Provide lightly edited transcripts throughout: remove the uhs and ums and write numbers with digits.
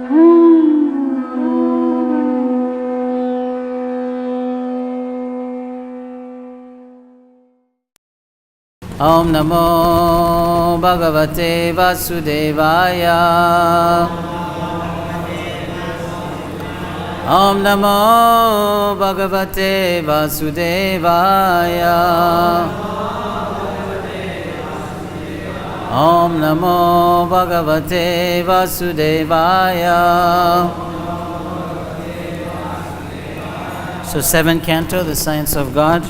Om Namo Bhagavate Vasudevaya. Om Namo Bhagavate Vasudevaya. Om Namo Bhagavate Vasudevaya. So 7th Canto, The Science of God,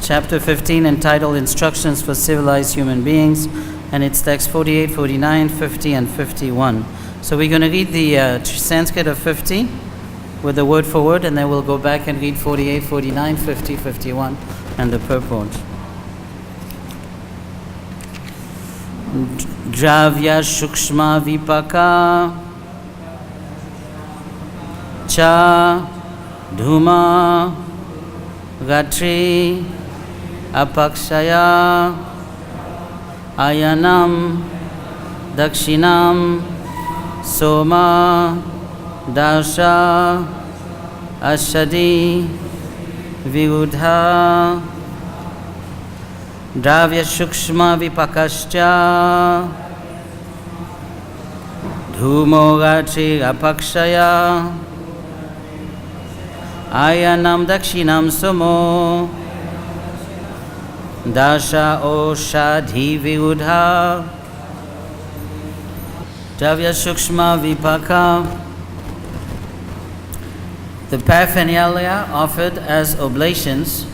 Chapter 15, entitled Instructions for Civilized Human Beings, and it's text 48, 49, 50, and 51. So we're going to read the Sanskrit of 50 with the word for word, and then we'll go back and read 48, 49, 50, 51, and the purport. Dravya Shukshma Vipaka Cha Dhuma Gatri Apakshaya Ayanam Dakshinam Soma Dasha Ashadi Virudha Dravya Shukshma Vipakascha Dhumo Gatri Apakshaya Ayanam Dakshinam Somo Dasha Oshadhi Virudha Dravya Shukshma Vipaka. The paraphernalia offered as oblations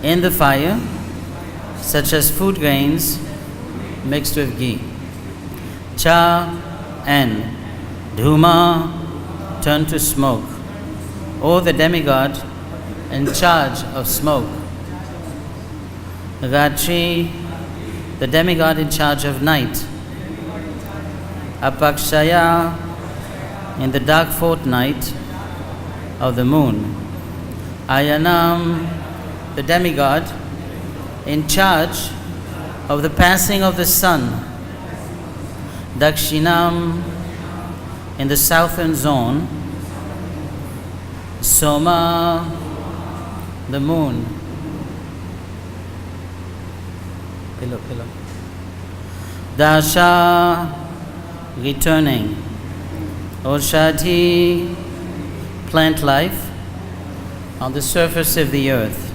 in the fire, such as food grains mixed with ghee. Cha and Dhuma turned to smoke, or the demigod in charge of smoke. Ratri, the demigod in charge of night. Apakshaya, in the dark fortnight of the moon. Ayanam, the demigod in charge of the passing of the sun. Dakshinam, in the southern zone. Soma, the moon. Pillow. Dasha, returning. Oshadhi, plant life on the surface of the earth.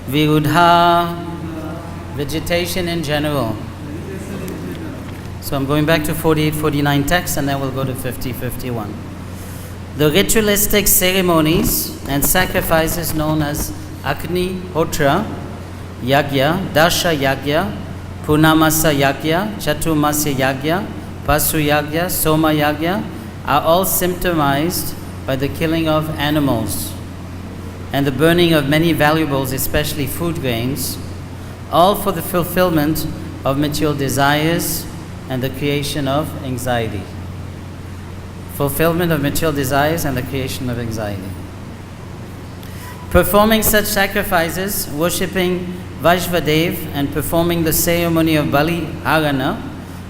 Virudha, vegetation in general. So I'm going back to 48, 49 text, and then we'll go to 50, 51. The ritualistic ceremonies and sacrifices known as Agni Hotra Yagya, Dasha Yagya, Punamasa Yagya, Chaturmasya Yagya, Pasu Yagya, Soma Yagya are all symptomized by the killing of animals and the burning of many valuables, especially food grains, all for the fulfillment of material desires and the creation of anxiety. Fulfillment of material desires and the creation of anxiety. Performing such sacrifices, worshipping Vaishvadev, and performing the ceremony of Bali Harana,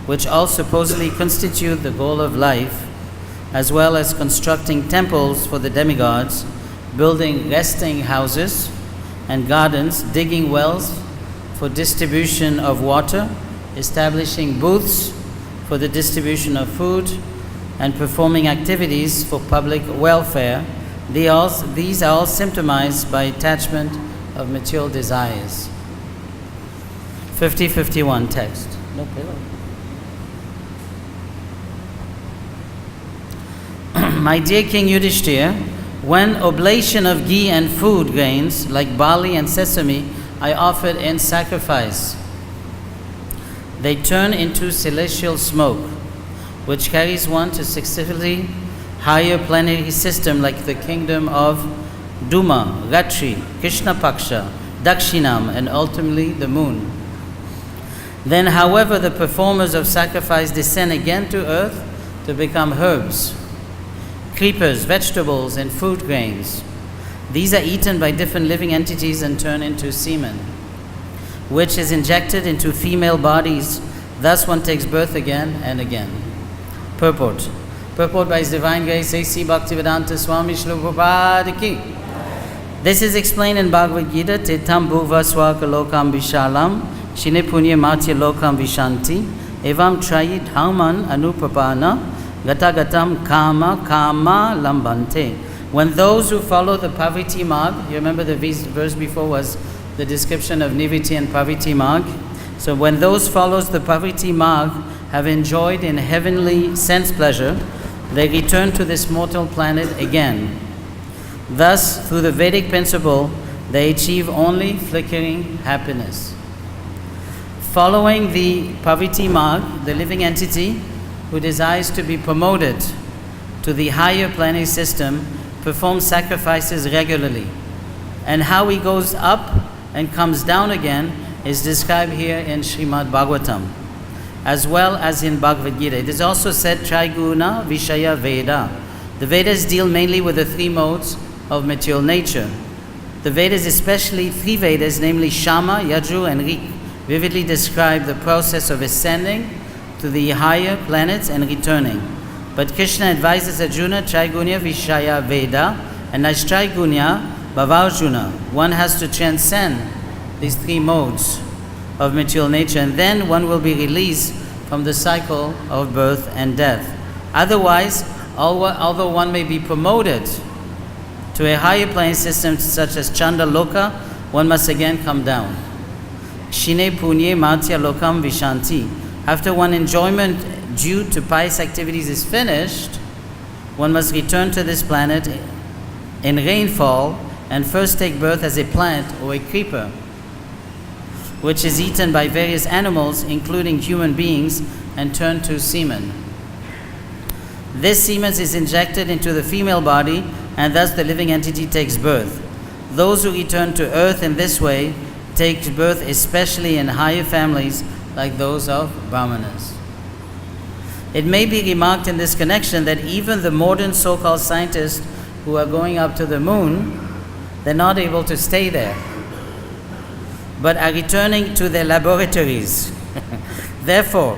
which all supposedly constitute the goal of life, as well as constructing temples for the demigods, building resting houses and gardens, digging wells for distribution of water, establishing booths for the distribution of food, and performing activities for public welfare. These are all symptomized by attachment of material desires. 50-51 text. No pillow. My dear King Yudhishthira, when oblation of ghee and food grains like barley and sesame I offered in sacrifice, they turn into celestial smoke, which carries one to successively higher planetary system like the kingdom of Duma, Ratri, Krishna Paksha, Dakshinam, and ultimately the moon. Then, however, the performers of sacrifice descend again to earth to become herbs, creepers, vegetables, and food grains. These are eaten by different living entities and turn into semen, which is injected into female bodies Thus one takes birth again and again. Purport. Purport by His Divine Grace A.C. Bhakti-Vedanta Swami Srila Prabhupada Ki. This is explained in Bhagavad-Gita. Tetam bhuva swaka lokam vishalam shine punya matya lokam vishanti evam trayi dharman anupapana gata gatam kama kama lambante. When those who follow the Paviti Marg, you remember the verse before was the description of Niviti and Paviti Marg. So when those follows the Paviti Marg have enjoyed in heavenly sense pleasure, they return to this mortal planet again. Thus, through the Vedic principle, they achieve only flickering happiness. Following the Paviti Marg, the living entity who desires to be promoted to the higher planetary system performs sacrifices regularly. And how he goes up and comes down again is described here in Srimad Bhagavatam, as well as in Bhagavad-Gita. It is also said Triguna Vishaya Veda. The Vedas deal mainly with the three modes of material nature. The Vedas, especially three Vedas, namely Shama, Yajur and Rik, vividly describe the process of ascending to the higher planets and returning. But Krishna advises Arjuna Trigunya Vishaya Veda and Nashtrigunya Bhavarjuna. One has to transcend these three modes of material nature, and then one will be released from the cycle of birth and death. Otherwise, although one may be promoted to a higher plane system such as Chanda Loka, one must again come down. Shine Punye Matya Lokam Vishanti. After one enjoyment due to pious activities is finished, one must return to this planet in rainfall and first take birth as a plant or a creeper, which is eaten by various animals, including human beings, and turn to semen. This semen is injected into the female body, and thus the living entity takes birth. Those who return to earth in this way take birth especially in higher families like those of Brahmanas. It may be remarked in this connection that even the modern so-called scientists who are going up to the moon, they're not able to stay there, but are returning to their laboratories. Therefore,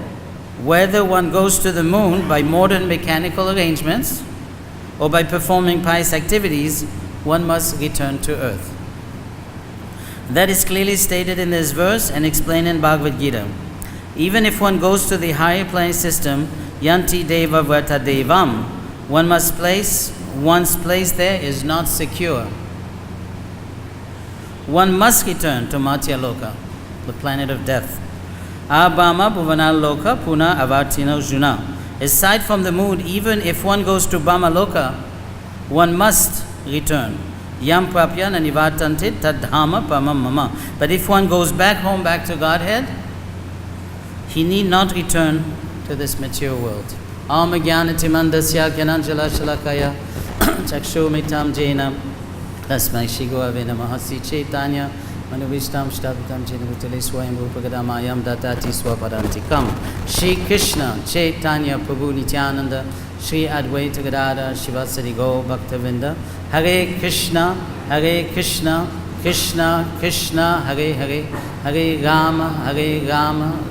whether one goes to the moon by modern mechanical arrangements or by performing pious activities, one must return to earth. That is clearly stated in this verse and explained in Bhagavad-Gita. Even if one goes to the higher plane system, Yanti Deva Vrata Devam, one's place there is not secure. One must return to Matya Loka, the planet of death. Abhama Bhuvana Loka Puna Avartina Juna. Aside from the moon, even if one goes to Bhama Loka, one must return. Yam Prapya Nanivatantit Tadhama Pamam Mama. But if one goes back home, back to Godhead, he need not return to this material world. Om Jnanatimandasya Gyananjala Shalakaya Chakshu Mitam Jena Tasmai Shigua Venamahasi Chaitanya Manuvishtam Shtavitam Jenavutale Swayam Rupagadamayam Datati Swapadantikam. Shri Krishna Chaitanya Prabhu Nityananda Shri Advaita Gadada Shivasari Go Bhaktavinda Hare Krishna Krishna Krishna Hare Hare Hare Rama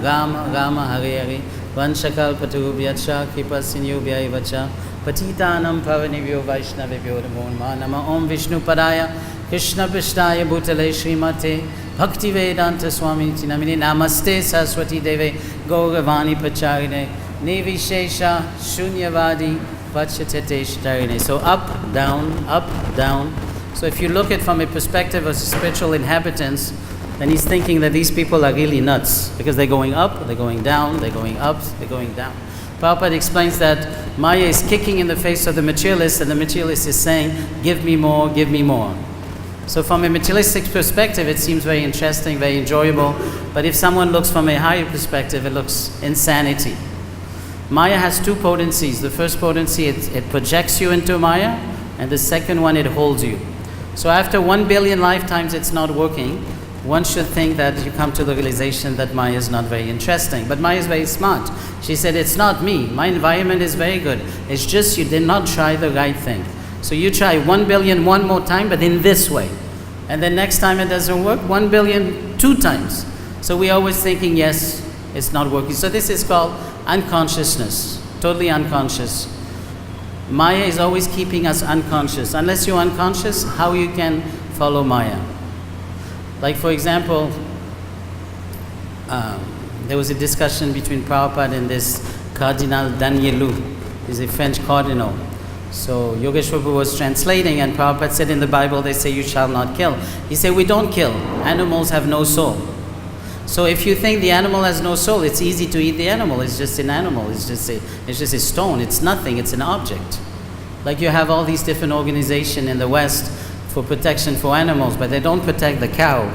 Rama Rama Hare Hare Vanshakal Paturubhyacha Kripasinubhyai Vacha Patitanam Pavanivyo Vaishnavivyo Namo Nama Om Vishnu Padaya Krishna Vishnaya Bhutale Srimate Bhakti-Vedanta Swami Tinamini Namaste Saraswati Deve Gauravani Pacharine Nivishesha Shunyavadi Vachatete Shtarine. So up, down. So if you look at it from a perspective of spiritual inhabitants, then he's thinking that these people are really nuts because they're going up, they're going down, they're going up, they're going down. Prabhupada explains that Maya is kicking in the face of the materialist, and the materialist is saying, give me more, give me more. So from a materialistic perspective, it seems very interesting, very enjoyable. But if someone looks from a higher perspective, it looks insanity. Maya has two potencies. The first potency, it projects you into Maya, and the second one, it holds you. So after 1 billion lifetimes it's not working, one should think that you come to the realization that Maya is not very interesting. But Maya is very smart. She said, it's not me. My environment is very good. It's just you did not try the right thing. So you try 1 billion one more time, but in this way. And then next time it doesn't work, 1 billion 2 times. So we're always thinking, yes, it's not working. So this is called unconsciousness, totally unconscious. Maya is always keeping us unconscious. Unless you're unconscious, how you can follow Maya? Like for example, there was a discussion between Prabhupada and this Cardinal Danielou. He's a French cardinal. So Yogeshwar Prabhu was translating, and Prabhupada said in the Bible, they say you shall not kill. He said, we don't kill. Animals have no soul. So if you think the animal has no soul, it's easy to eat the animal. It's just an animal. It's just a stone. It's nothing. It's an object. Like you have all these different organizations in the West for protection for animals, but they don't protect the cow.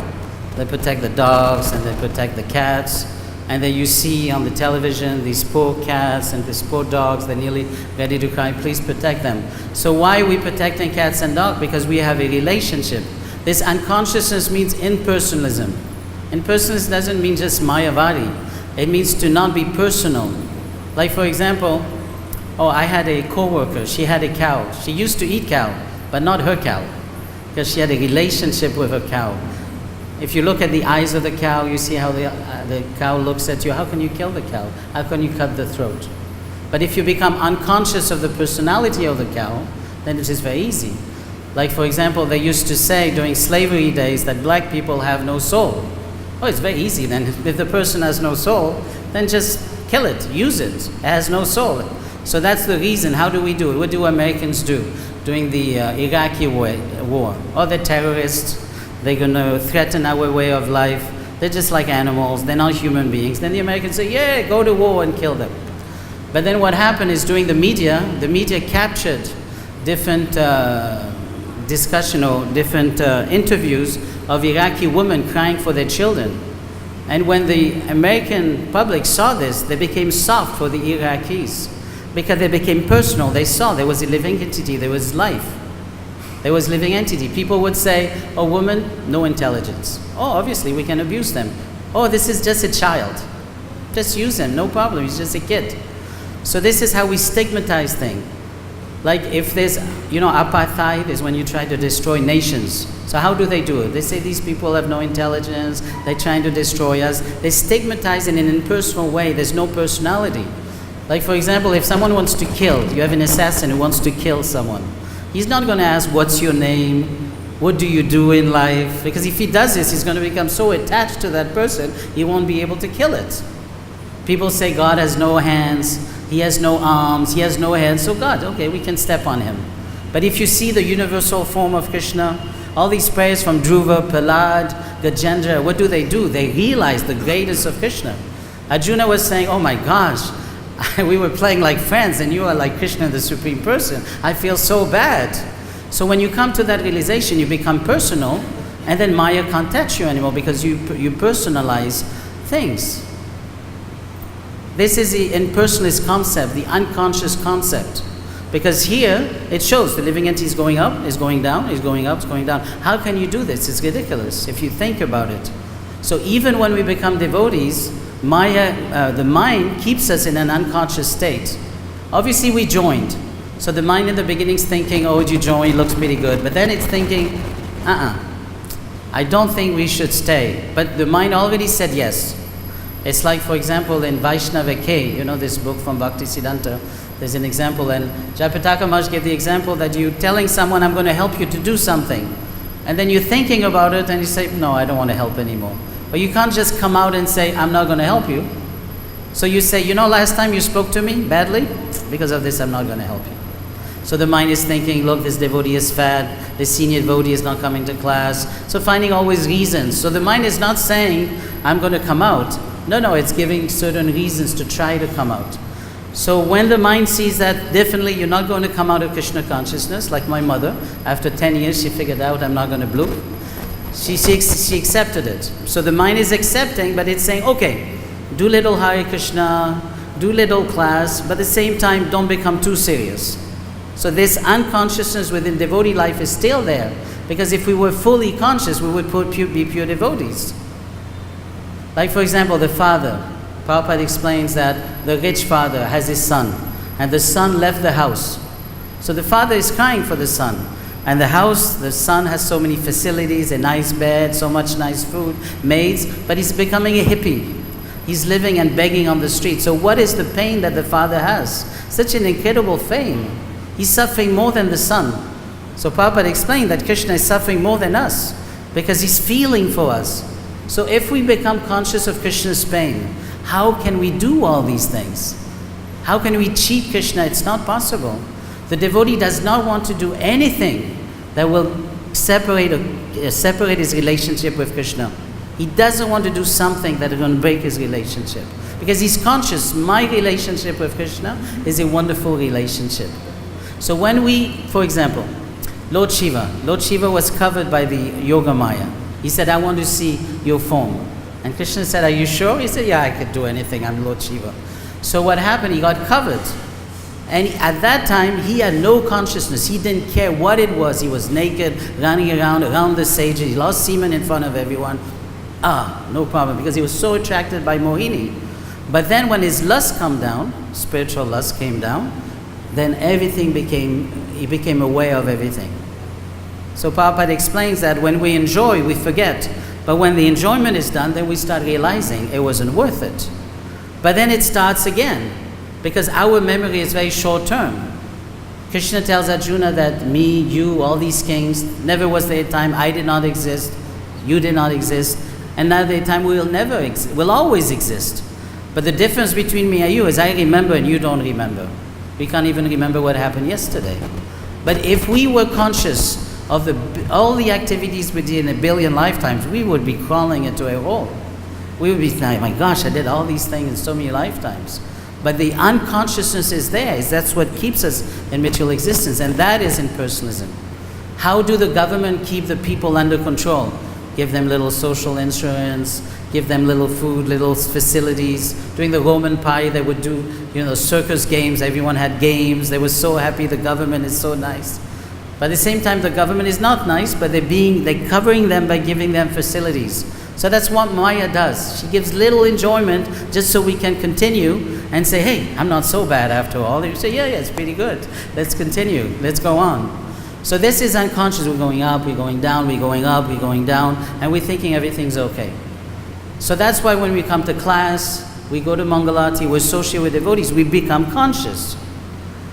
They protect the dogs and they protect the cats. And then you see on the television these poor cats and these poor dogs, they're nearly ready to cry, please protect them. So why are we protecting cats and dogs? Because we have a relationship. This unconsciousness means impersonalism. Impersonalism doesn't mean just Mayavadi. It means to not be personal. Like for example, I had a co-worker, she had a cow. She used to eat cow, but not her cow, because she had a relationship with her cow. If you look at the eyes of the cow, you see how the cow looks at you. How can you kill the cow? How can you cut the throat? But if you become unconscious of the personality of the cow, then it is very easy. Like for example, they used to say during slavery days that black people have no soul. Oh, it's very easy then. If the person has no soul, then just kill it, use it. It has no soul. So that's the reason. How do we do it? What do Americans do during the Iraqi war? Oh, they're terrorists. They're going to threaten our way of life. They're just like animals. They're not human beings. Then the Americans say, yeah, go to war and kill them. But then what happened is during the media captured different discussion or different interviews of Iraqi women crying for their children. And when the American public saw this, they became soft for the Iraqis because they became personal. They saw there was a living entity, there was life. There was living entity. People would say, oh, woman, no intelligence. Oh, obviously we can abuse them. Oh, this is just a child. Just use him, no problem, he's just a kid. So this is how we stigmatize things. Like if there's, apartheid is when you try to destroy nations. So how do they do it? They say these people have no intelligence, they're trying to destroy us. They stigmatize in an impersonal way, there's no personality. Like for example, if someone wants to kill, you have an assassin who wants to kill someone. He's not going to ask, what's your name? What do you do in life? Because if he does this, he's going to become so attached to that person, he won't be able to kill it. People say God has no hands, he has no arms, he has no head, so God, okay, we can step on him. But if you see the universal form of Krishna, all these prayers from Dhruva, Prahlad, Gajendra, what do? They realize the greatness of Krishna. Arjuna was saying, oh my gosh, we were playing like friends and you are like Krishna, the Supreme Person. I feel so bad. So when you come to that realization, you become personal, and then Maya can't touch you anymore because you personalize things. This is the impersonalist concept, the unconscious concept. Because here, it shows the living entity is going up, is going down, is going up, is going down. How can you do this? It's ridiculous if you think about it. So even when we become devotees, Maya, the mind keeps us in an unconscious state. Obviously we joined. So the mind in the beginning is thinking, oh, you joined, looks pretty good. But then it's thinking, I don't think we should stay. But the mind already said yes. It's like, for example, in Vaishnava K, this book from Bhakti-Siddhanta, there's an example, and Jayapataka Maharaj gave the example that you're telling someone, I'm going to help you to do something. And then you're thinking about it and you say, no, I don't want to help anymore. But you can't just come out and say, I'm not going to help you. So you say, last time you spoke to me badly, because of this I'm not going to help you. So the mind is thinking, look, this devotee is fat, this senior devotee is not coming to class. So finding always reasons. So the mind is not saying, I'm going to come out. No, it's giving certain reasons to try to come out. So when the mind sees that definitely you're not going to come out of Krishna consciousness, like my mother, after 10 years she figured out I'm not going to bloop. She accepted it. So the mind is accepting, but it's saying, okay, do little Hare Krishna, do little class, but at the same time don't become too serious. So this unconsciousness within devotee life is still there, because if we were fully conscious, we would be pure devotees. Like for example, the father, Prabhupada explains that the rich father has his son, and the son left the house. So the father is crying for the son. And the house, the son has so many facilities, a nice bed, so much nice food, maids, but he's becoming a hippie. He's living and begging on the street. So what is the pain that the father has? Such an incredible pain. He's suffering more than the son. So Prabhupada explained that Krishna is suffering more than us because he's feeling for us. So if we become conscious of Krishna's pain, how can we do all these things? How can we cheat Krishna? It's not possible. The devotee does not want to do anything that will separate his relationship with Krishna. He doesn't want to do something that is going to break his relationship. Because he's conscious, my relationship with Krishna is a wonderful relationship. So when we, for example, Lord Shiva was covered by the Yoga Maya. He said, I want to see your form. And Krishna said, are you sure? He said, yeah, I could do anything, I'm Lord Shiva. So what happened? He got covered. And at that time, he had no consciousness. He didn't care what it was. He was naked, running around the sage. He lost semen in front of everyone. No problem, because he was so attracted by Mohini. But then when his lust came down, spiritual lust came down, then he became aware of everything. So Prabhupada explains that when we enjoy, we forget. But when the enjoyment is done, then we start realizing it wasn't worth it. But then it starts again, because our memory is very short term. Krishna tells Arjuna that me, you, all these kings, never was there a time I did not exist, you did not exist, and now there a time we will always exist. But the difference between me and you is I remember and you don't remember. We can't even remember what happened yesterday. But if we were conscious of all the activities we did in a billion lifetimes, we would be crawling into a hole. We would be thinking, my gosh, I did all these things in so many lifetimes. But the unconsciousness is there. That's what keeps us in material existence, and that is impersonalism. How do the government keep the people under control? Give them little social insurance, give them little food, little facilities. During the Roman Empire, they would do, circus games. Everyone had games. They were so happy. The government is so nice. But at the same time, the government is not nice, but they're covering them by giving them facilities. So that's what Maya does. She gives little enjoyment just so we can continue and say, hey, I'm not so bad after all. You say, yeah, it's pretty good. Let's continue. Let's go on. So this is unconscious. We're going up, we're going down, we're going up, we're going down, and we're thinking everything's okay. So that's why when we come to class, we go to Mangalati, we associate with devotees, we become conscious.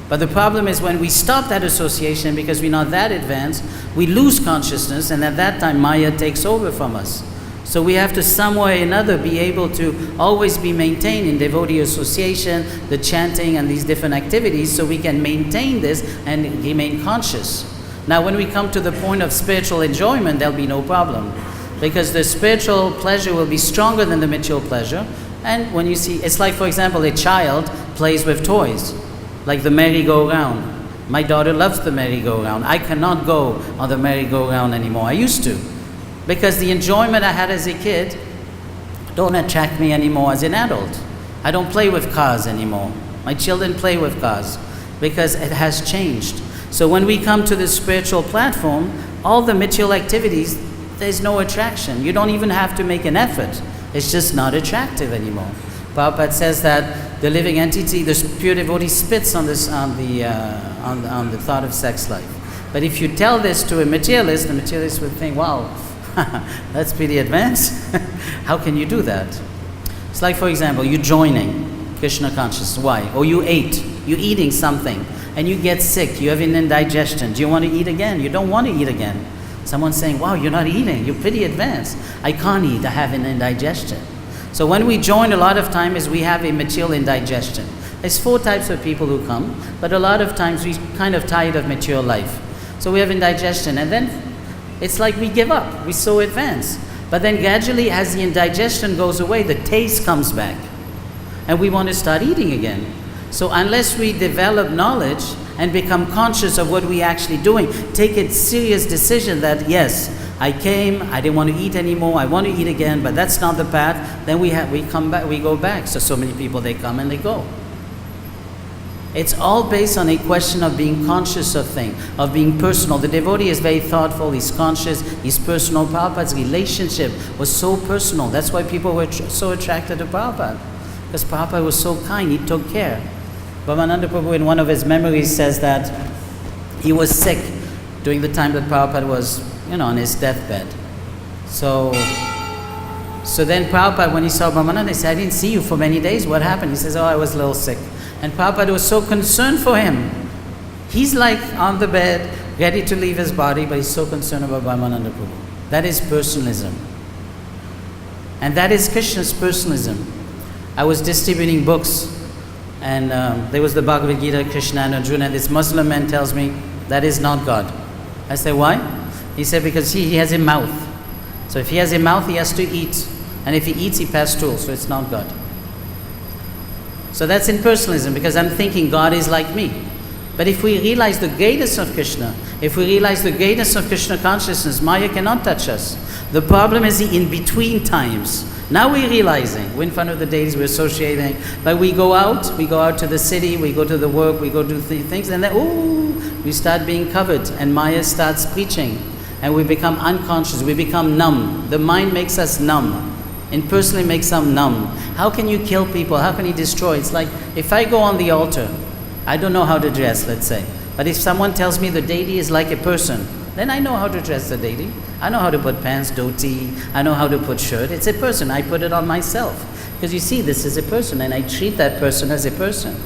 But the problem is when we stop that association because we're not that advanced, we lose consciousness, and at that time Maya takes over from us. So we have to some way or another be able to always be maintained in devotee association, the chanting and these different activities, so we can maintain this and remain conscious. Now when we come to the point of spiritual enjoyment, there'll be no problem, because the spiritual pleasure will be stronger than the material pleasure. And when you see, it's like, for example, a child plays with toys, like the merry-go-round. My daughter loves the merry-go-round. I cannot go on the merry-go-round anymore. I used to, because the enjoyment I had as a kid don't attract me anymore as an adult. I don't play with cars anymore. My children play with cars because it has changed. So when we come to the spiritual platform, all the material activities, there's no attraction. You don't even have to make an effort. It's just not attractive anymore. Prabhupada says that the living entity, the pure devotee, spits on the thought of sex life. But if you tell this to a materialist, the materialist would think, wow, that's pretty advanced. How can you do that? It's like, for example, you joining Krishna consciousness. Why? Or you're eating something, and you get sick, you have an indigestion. Do you want to eat again? You don't want to eat again. Someone's saying, wow, you're not eating, you're pretty advanced. I can't eat, I have an indigestion. So when we join, a lot of times we have a material indigestion. There's 4 types of people who come, but a lot of times we're kind of tired of material life. So we have indigestion, and then it's like we give up, we're so advanced. But then gradually, as the indigestion goes away, the taste comes back, and we want to start eating again. So unless we develop knowledge and become conscious of what we're actually doing, take a serious decision that, yes, I came, I didn't want to eat anymore, I want to eat again, but that's not the path, then we come back, we go back. So many people, they come and they go. It's all based on a question of being conscious of things, of being personal. The devotee is very thoughtful, he's conscious, he's personal. Prabhupada's relationship was so personal. That's why people were so attracted to Prabhupada, because Prabhupada was so kind, he took care. Bhavamananda Prabhu, in one of his memories, says that he was sick during the time that Prabhupada was, on his deathbed. So So then Prabhupada, when he saw Brahmananda, he said, I didn't see you for many days. What happened? He says, oh, I was a little sick. And Prabhupada was so concerned for him. He's like on the bed, ready to leave his body, but he's so concerned about Brahmananda Prabhu. That is personalism. And that is Krishna's personalism. I was distributing books, and there was the Bhagavad-Gita, Krishna and Arjuna. This Muslim man tells me, that is not God. I said, why? He said, because he has a mouth. So if he has a mouth, he has to eat. And if he eats, he passes stool, so it's not God. So that's impersonalism, because I'm thinking God is like me. But if we realize the greatness of Krishna, if we realize the greatness of Krishna consciousness, Maya cannot touch us. The problem is the in-between times. Now we're realizing, we're in front of the deities, we're associating, but we go out to the city, we go to the work, we go do things, and then, we start being covered, and Maya starts preaching, and we become unconscious, we become numb. The mind makes us numb. Impersonally makes us numb. How can you kill people? How can you destroy? It's like, if I go on the altar, I don't know how to dress, let's say. But if someone tells me the deity is like a person, then I know how to dress the deity. I know how to put pants, dhoti, I know how to put shirt. It's a person, I put it on myself. Because you see, this is a person, and I treat that person as a person.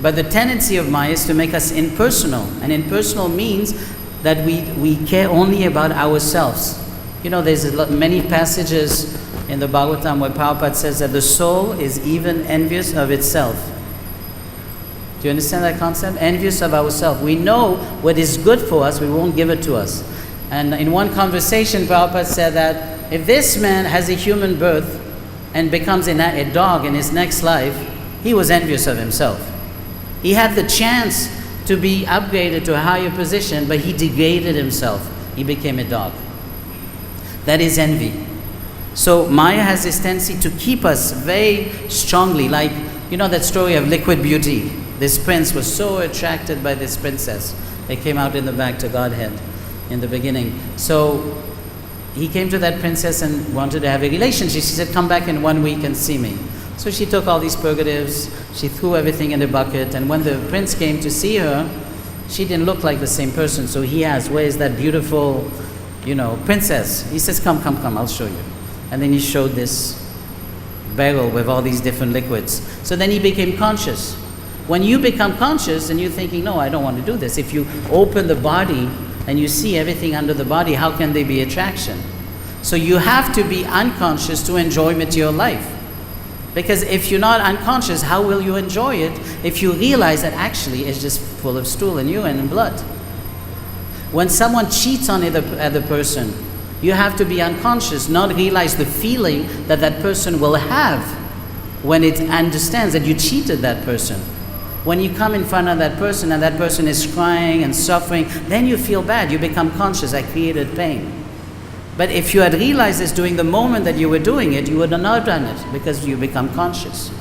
But the tendency of Maya is to make us impersonal. And impersonal means that we care only about ourselves. You know, there's many passages in the Bhagavatam where Prabhupada says that the soul is even envious of itself. Do you understand that concept? Envious of ourselves. We know what is good for us, we won't give it to us. And in one conversation, Prabhupada said that if this man has a human birth and becomes a dog in his next life, he was envious of himself. He had the chance to be upgraded to a higher position, but he degraded himself. He became a dog. That is envy. So Maya has this tendency to keep us very strongly, like, you know that story of Liquid Beauty. This prince was so attracted by this princess. They came out in the back to Godhead in the beginning. So he came to that princess and wanted to have a relationship. She said, come back in 1 week and see me. So she took all these purgatives, she threw everything in a bucket, and when the prince came to see her, she didn't look like the same person. So he asked, where is that beautiful, princess? He says, come, I'll show you. And then he showed this barrel with all these different liquids. So then he became conscious. When you become conscious and you're thinking, no, I don't want to do this. If you open the body and you see everything under the body, how can there be attraction? So you have to be unconscious to enjoy material life. Because if you're not unconscious, how will you enjoy it if you realize that actually it's just full of stool and urine and blood? When someone cheats on other person, you have to be unconscious, not realize the feeling that that person will have when it understands that you cheated that person. When you come in front of that person and that person is crying and suffering, then you feel bad, you become conscious, I created pain. But if you had realized this during the moment that you were doing it, you would have not done it because you become conscious.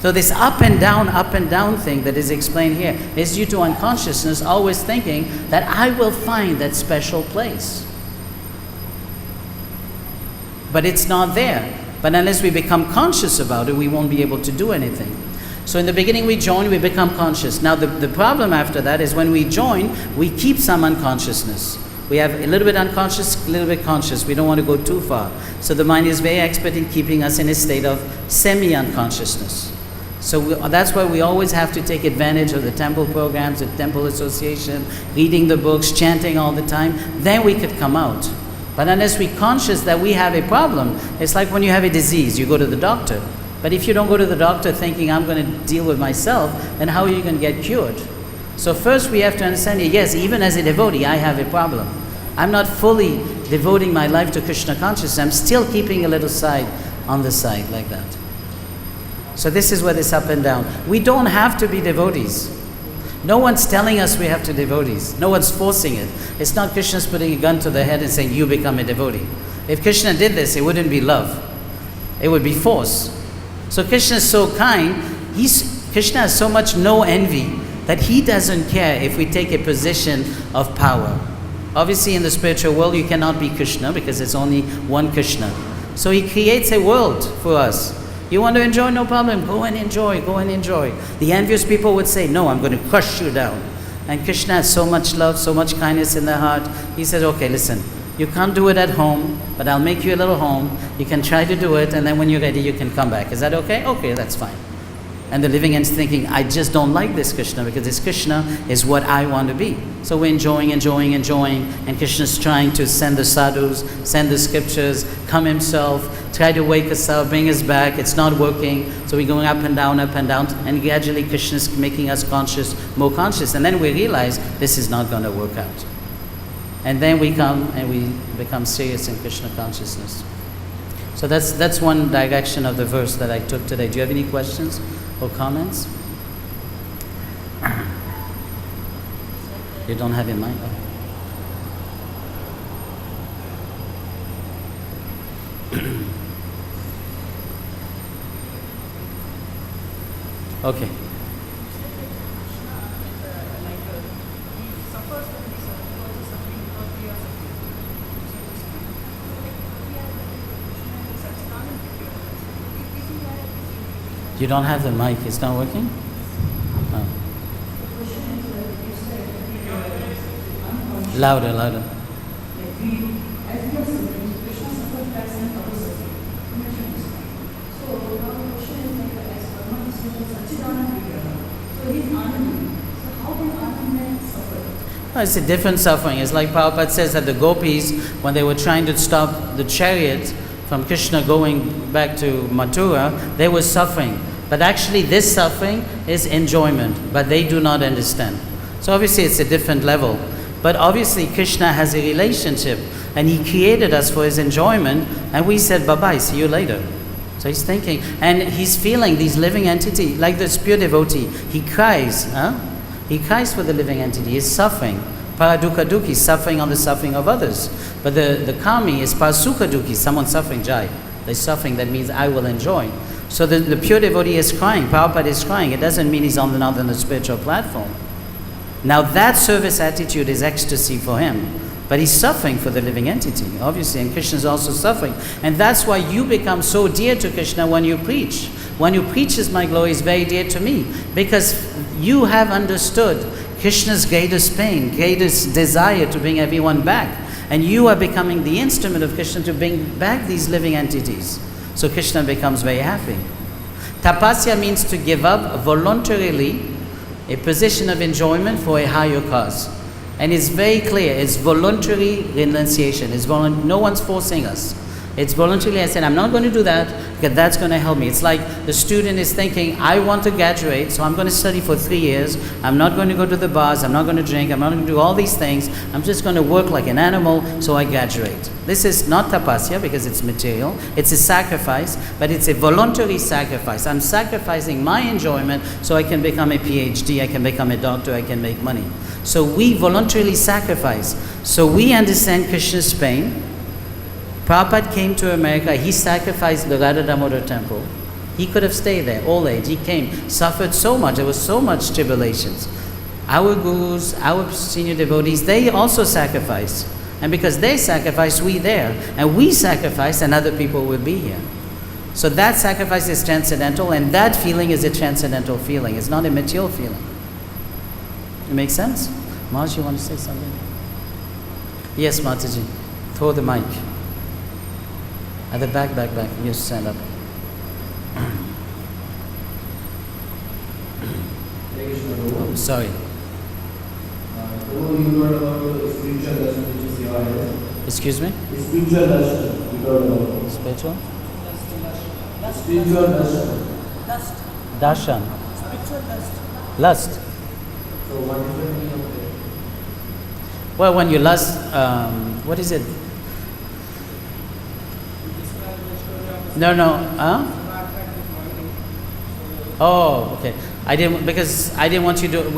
So this up and down thing that is explained here is due to unconsciousness always thinking that I will find that special place. But it's not there. But unless we become conscious about it, we won't be able to do anything. So in the beginning we join, we become conscious. Now the problem after that is when we join, we keep some unconsciousness. We have a little bit unconscious, a little bit conscious. We don't want to go too far. So the mind is very expert in keeping us in a state of semi-unconsciousness. So that's why we always have to take advantage of the temple programs, the temple association, reading the books, chanting all the time. Then we could come out. But unless we're conscious that we have a problem, it's like when you have a disease, you go to the doctor. But if you don't go to the doctor thinking, I'm going to deal with myself, then how are you going to get cured? So first we have to understand, yes, even as a devotee, I have a problem. I'm not fully devoting my life to Krishna consciousness. I'm still keeping a little side on the side like that. So this is where this up and down. We don't have to be devotees. No one's telling us we have to be devotees. No one's forcing it. It's not Krishna's putting a gun to the head and saying, you become a devotee. If Krishna did this, it wouldn't be love. It would be force. So Krishna is so kind. Krishna has so much no envy that he doesn't care if we take a position of power. Obviously in the spiritual world you cannot be Krishna because there's only one Krishna. So he creates a world for us. You want to enjoy? No problem. Go and enjoy. Go and enjoy. The envious people would say, no, I'm going to crush you down. And Krishna has so much love, so much kindness in their heart. He says, okay, listen, You can't do it at home, but I'll make you a little home. You can try to do it, and then when you're ready, you can come back. Is that okay? Okay, that's fine. And the living entity thinking, I just don't like this Krishna, because this Krishna is what I want to be. So we're enjoying, and Krishna's trying to send the sadhus, send the scriptures, come himself, try to wake us up, bring us back. It's not working. So we're going up and down, and gradually Krishna's making us conscious, more conscious. And then we realize this is not going to work out. And then we come and we become serious in Krishna consciousness. So that's one direction of the verse that I took today. Do you have any questions or comments? You don't have in mind? Okay. You don't have the mic, it's not working? Oh. Louder. No, it's a different suffering. It's like Prabhupada says that the gopis, when they were trying to stop the chariot from Krishna going back to Mathura, they were suffering. But actually this suffering is enjoyment, but they do not understand. So obviously it's a different level. But obviously Krishna has a relationship, and he created us for his enjoyment, and we said bye-bye, see you later. So he's thinking, and he's feeling these living entity, like this pure devotee, he cries, He cries for the living entity, he's suffering. Paradukha dukhi, suffering on the suffering of others. But the kami is pasukha dukhi, someone suffering, jai. They're suffering, that means I will enjoy. So the pure devotee is crying, Prabhupada is crying. It doesn't mean he's not on the spiritual platform. Now that service attitude is ecstasy for him. But he's suffering for the living entity, obviously, and Krishna is also suffering. And that's why you become so dear to Krishna when you preach. When you preach is my glory is very dear to me, because you have understood Krishna's greatest pain, greatest desire to bring everyone back. And you are becoming the instrument of Krishna to bring back these living entities. So Krishna becomes very happy. Tapasya means to give up voluntarily a position of enjoyment for a higher cause. And it's very clear, it's voluntary renunciation. No one's forcing us. It's voluntarily. I said, I'm not going to do that because that's going to help me. It's like the student is thinking, I want to graduate, so I'm going to study for 3 years. I'm not going to go to the bars. I'm not going to drink. I'm not going to do all these things. I'm just going to work like an animal, so I graduate. This is not tapasya because it's material. It's a sacrifice, but it's a voluntary sacrifice. I'm sacrificing my enjoyment so I can become a PhD, I can become a doctor, I can make money. So we voluntarily sacrifice. So we understand Krishna's pain. Prabhupada came to America, he sacrificed the Radha Damodar temple. He could have stayed there, old age. He came, suffered so much, there was so much tribulations. Our gurus, our senior devotees, they also sacrifice. And because they sacrifice, we there. And we sacrifice, and other people will be here. So that sacrifice is transcendental, and that feeling is a transcendental feeling. It's not a material feeling. It makes sense? Maj, you want to say something? Yes, Mataji. Throw the mic. At the back. You stand up. Oh, sorry. You heard about spiritual darshan, which is your idea. Excuse me? Spiritual darshan. You heard about Spiritual? spiritual darshan. Darshan. Spiritual Lust. So what is the meaning of that? Well, when you lust, what is it? No. Oh, okay. We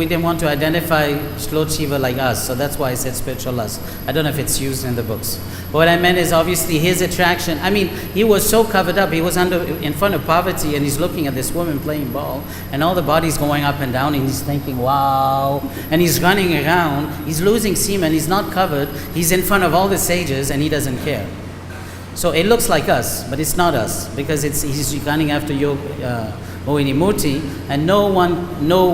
didn't want to identify Shlot Shiva like us, so that's why I said spiritual lust. I don't know if it's used in the books. But what I meant is obviously his attraction. I mean, he was so covered up. He was in front of Parvati, and he's looking at this woman playing ball, and all the body's going up and down, and he's thinking, wow. And he's running around. He's losing semen. He's not covered. He's in front of all the sages, and he doesn't care. So it looks like us, but it's not us, because he's running after Mohini Murti, and no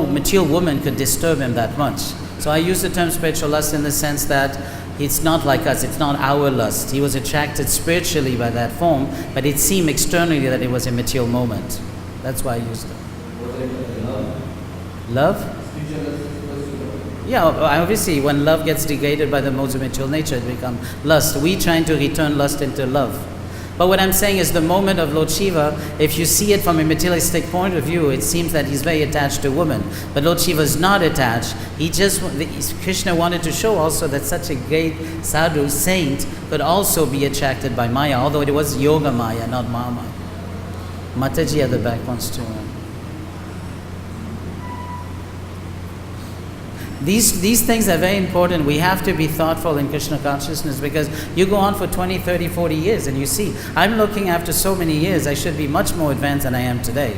material woman could disturb him that much. So I use the term spiritual lust in the sense that It's not like us, it's not our lust. He was attracted spiritually by that form, but it seemed externally that it was a material moment. That's why I used it. Was it love? Love? Spiritual lust is supposed to love. Yeah, obviously when love gets degraded by the modes of material nature, it becomes lust. We trying to return lust into love. But what I'm saying is the moment of Lord Shiva, if you see it from a materialistic point of view, it seems that he's very attached to women. But Lord Shiva is not attached. Krishna wanted to show also that such a great sadhu, saint, could also be attracted by Maya, although it was Yoga Maya, not Maya. Mataji at the back wants to... These things are very important. We have to be thoughtful in Krishna consciousness, because you go on for 20, 30, 40 years and you see, I'm looking after so many years, I should be much more advanced than I am today.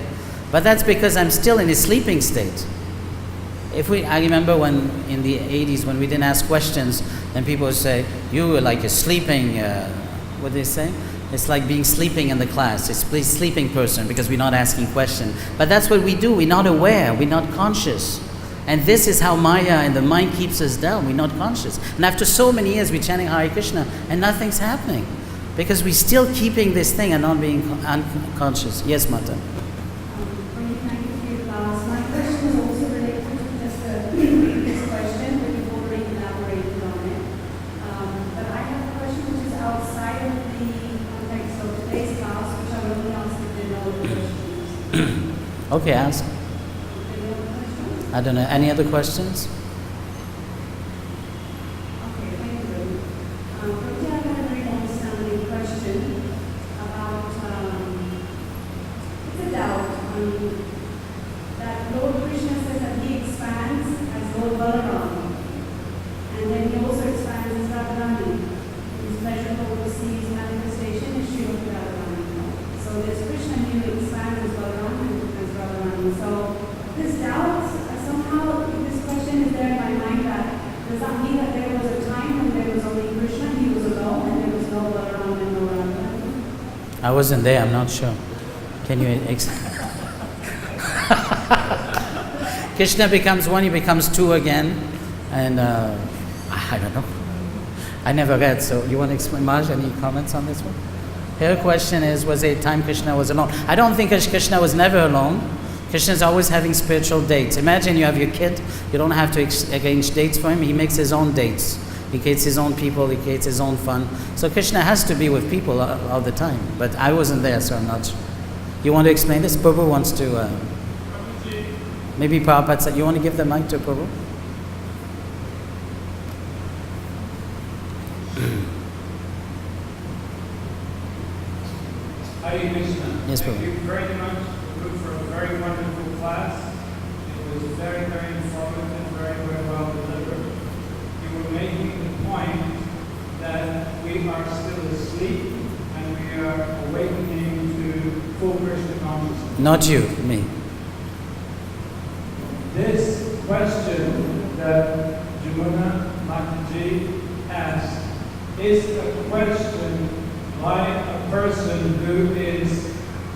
But that's because I'm still in a sleeping state. I remember when in the 80s when we didn't ask questions, then people would say, you were like a sleeping, what do they say? It's like being sleeping in the class. It's a sleeping person because we're not asking questions. But that's what we do. We're not aware. We're not conscious. And this is how Maya and the mind keeps us down. We're not conscious. And after so many years, we're chanting Hare Krishna and nothing's happening. Because we're still keeping this thing and not being unconscious. Yes, Mata. Thank you, class. My question is also related to just a previous question, but you've already elaborated on it. But I have a question which is outside of the context of today's class, which I will only ask if there are no questions. Okay, ask. I don't know. Any other questions? Okay, thank you. But I have a very long-standing question about it's a doubt that Lord Krishna says that he expands as Lord Balaram, and then he also expands as Radharani. His pleasurable receives manifestation is Sri Radharani. So there's Krishna who expands as Balaram and as Radharani. So this doubt, somehow this question is there in my mind, that does that mean that there was a time when there was only Krishna, he was alone, and there was no Balaram and no Radharani? I wasn't there. I'm not sure. Can you Krishna becomes one, he becomes two again, and I don't know. I never read, so you want to explain, Maj, any comments on this one? Her question is, was there a time Krishna was alone? I don't think Krishna was never alone. Krishna is always having spiritual dates. Imagine you have your kid, you don't have to arrange dates for him, he makes his own dates. He creates his own people, he creates his own fun. So Krishna has to be with people all the time, but I wasn't there, so I'm not sure. You want to explain this? Prabhu wants to, maybe Prabhupada said, you want to give the mic to Prabhu? Hare Krishna. Yes, Thank Prabhu. you very much for a very wonderful class. It was very, very informative, very, very well delivered. You were making the point that we are still asleep and we are awakening to full Krishna consciousness. Not you, me. This question that Jamuna Mataji asked is a question by a person who is,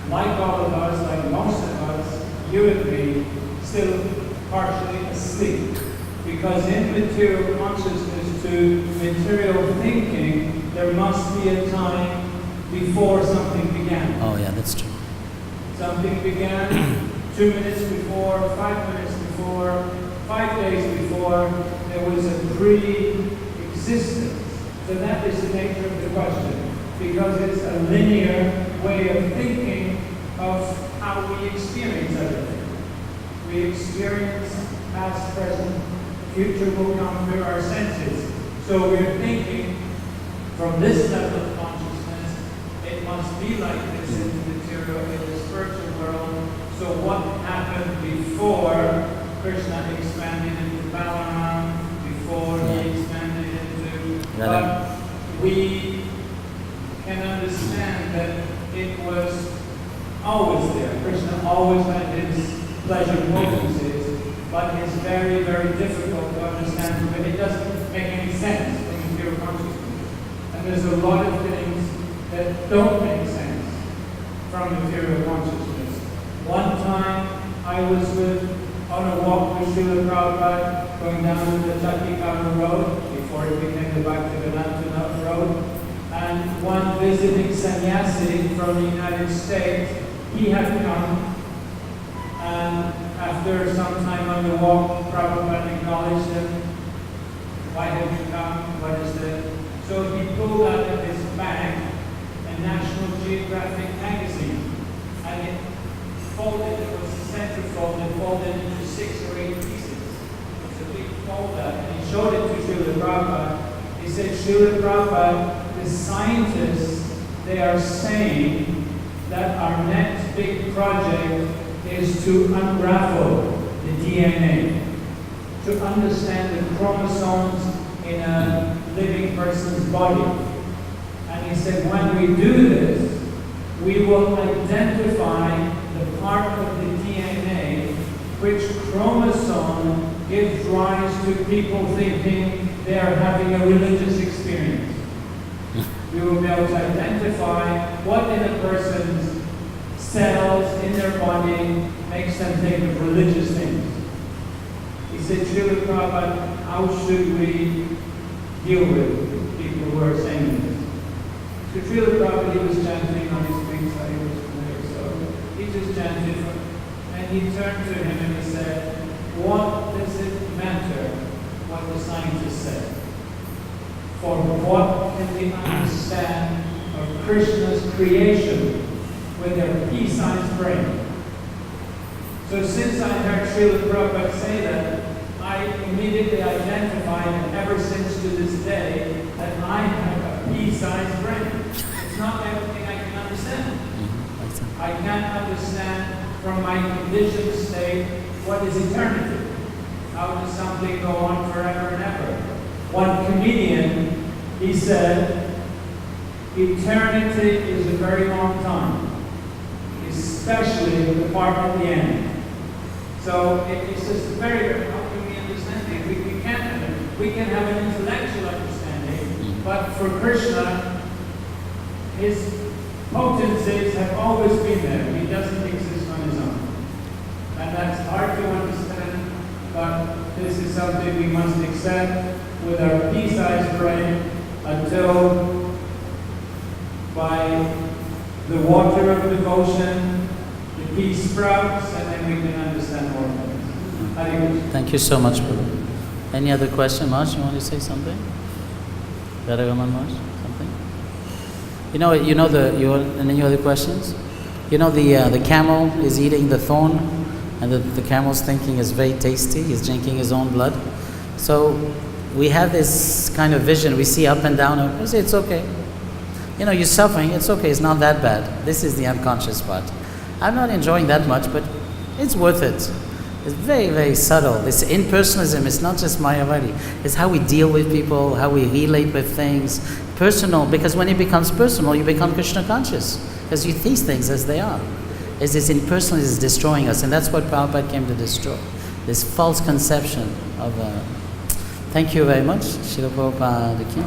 like all of us, like most of us, you and me, still partially asleep. Because in material consciousness to material thinking, there must be a time before something began. Oh yeah, that's true. Something began 2 minutes before, 5 minutes before, 5 days before. There was a pre-existence. So that is the nature of the question. Because it's a linear way of thinking of how we experience everything. We experience past, present, future will come through our senses. So we're thinking from this level of consciousness, it must be like this in the material, in the spiritual world. So what happened before Krishna expanded into Balaram, before he expanded into... we can understand that it was always there. Krishna always had his pleasure potencies, but it's very, very difficult to understand from it. It doesn't make any sense from pure consciousness. And there's a lot of things that don't make sense from material consciousness. One time I was on a walk with Srila Prabhupada going down the Chatikara road before before it became the Bhakti-Yoga road. And one visiting sannyasi from the United States, he had come, and after some time on the walk, Prabhupada acknowledged him. Why have you come? What is it? So he pulled out of his bag a National Geographic magazine, and it folded, it was centerfold, it folded into 6 or 8 pieces. It's a big folder, and he showed it to Srila Prabhupada. He said, Srila Prabhupada, the scientists, they are saying that our next big project is to unravel the DNA, to understand the chromosomes in a living person's body. And he said, when we do this, we will identify the part of the DNA which chromosome gives rise to people thinking they are having a religious experience. We will be able to identify what in a person's cells in their body makes them think of religious things. He said, Srila Prabhupada, how should we deal with people who are saying this? So Srila Prabhupada, he was chanting on his wings, he was familiar, so he just chanted, and he turned to him and he said, what does it matter what the scientists say? For what can we understand of Krishna's creation with their pea-sized brain? So since I heard Srila Prabhupada say that, I immediately identified, and ever since to this day, that I have a pea-sized brain. It's not everything I can understand. I can't understand from my conditioned state what is eternity. How does something go on forever and ever? One comedian, he said, eternity is a very long time, especially the part at the end. So it's just very, how can we understand it? We can't have it. We can have an intellectual understanding, but for Krishna, his potencies have always been there. He doesn't exist on his own. And that's hard to understand, but this is something we must accept with our pea-sized brain until by the water of devotion, the pea sprouts, and then we can understand more things. Hare Krishna. Thank you so much, Prabhu. Any other question, Marsh? You want to say something? Radharaman, Marsh? Something? Any other questions? The camel is eating the thorn, and the camel's thinking is very tasty. He's drinking his own blood. So we have this kind of vision. We see up and down, and we say, it's okay. You're suffering, it's okay, it's not that bad. This is the unconscious part. I'm not enjoying that much, but it's worth it. It's very, very subtle. This impersonalism is not just Mayavadi. It's how we deal with people, how we relate with things. Personal, because when it becomes personal, you become Krishna conscious. Because you see things as they are. It's this impersonalism is destroying us, and that's what Prabhupada came to destroy. This false conception of... Thank you very much, Srila Prabhupada Ki.